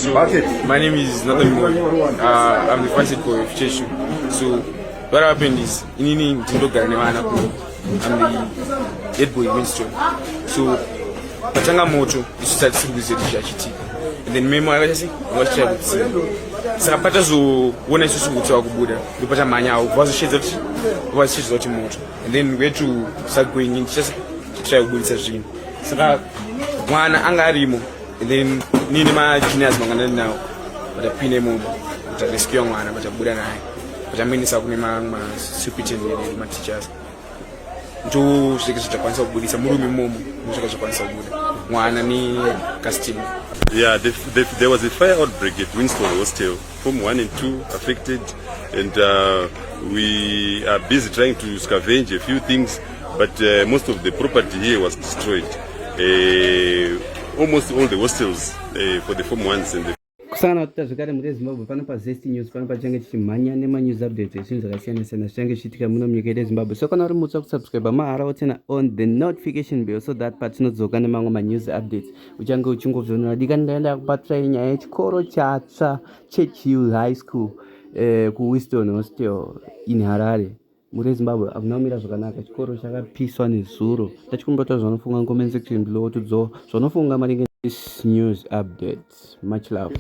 So my name is nothing more. I'm the vice for Cheshu. So what happened is I'm the head boy minstrel. So Pachanga Moto is started with the and then Memo I say what child Sapata zo when I saw to Buddha, the Patamania was she's out moto. And then we had to start going in just to try to build such thing. So one angarimo and then Nima Chinas Mangana now, but a pinemo, but a rescue one, but a Buddha and I. But I mean, it's up with my stupid my teachers. Two seconds to point of Buddhist, a movie mom, which was a point of Buddha. One and casting. Yeah, there was a fire outbreak at Winston Hostel. Form 1 and 2 affected, and we are busy trying to scavenge a few things, but most of the property here was destroyed. Almost all the hostels for the Form 1s and the kusangana kuti zvakare muri yeZimbabwe panopa zesti news panopa change tichimhanya news updates ezvinhu zvakasiyana-siyana zvinenge zvichiitika muno munyika yedu yeZimbabwe. So kana uri mutsva kusubscribe maharawo tena on the notification bell so that patinodzoka nemamwe news updates uchange uchingovhionera dika ndaenda kupatsvai nyaya yechikoro chatsva chechill high school kuwiston hostel in Harare muri yeZimbabwe hakuna kumira zvakanaka. Chikoro chakapiswa nezuro. Tachikumbota zvanofunga comment section below tudzo zvanofunga maringe this news updates. Much love.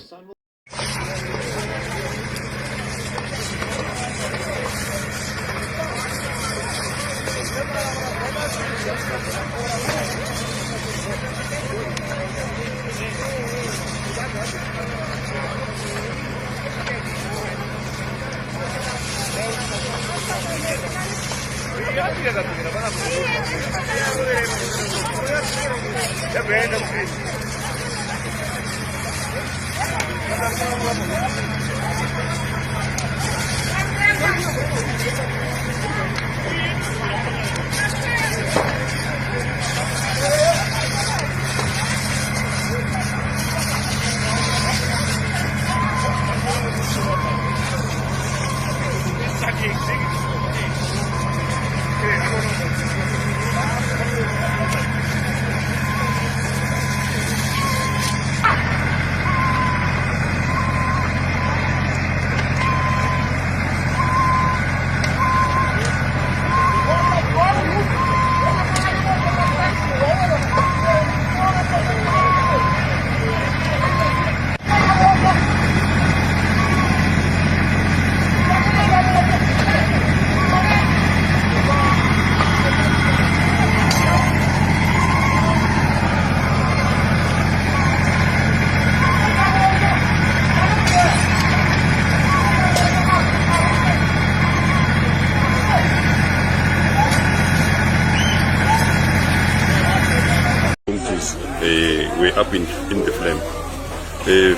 were up in the flame.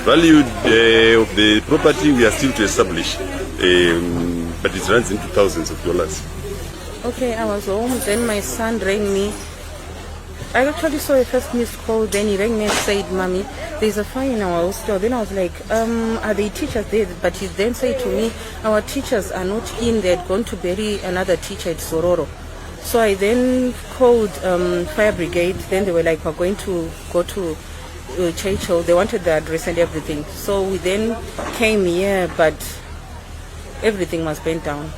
Value of the property we are still to establish, but it runs into thousands of dollars. Okay, I was home, then my son rang me. I actually saw a first missed call, then he rang me and said, "Mommy, there's a fire in our hostel." Then I was like, are the teachers there? But he then said to me, our teachers are not in, they had gone to bury another teacher at Sororo. So I then called fire brigade, then they were like, we're going to go to Churchill. They wanted the address and everything. So we then came here, but everything was burnt down.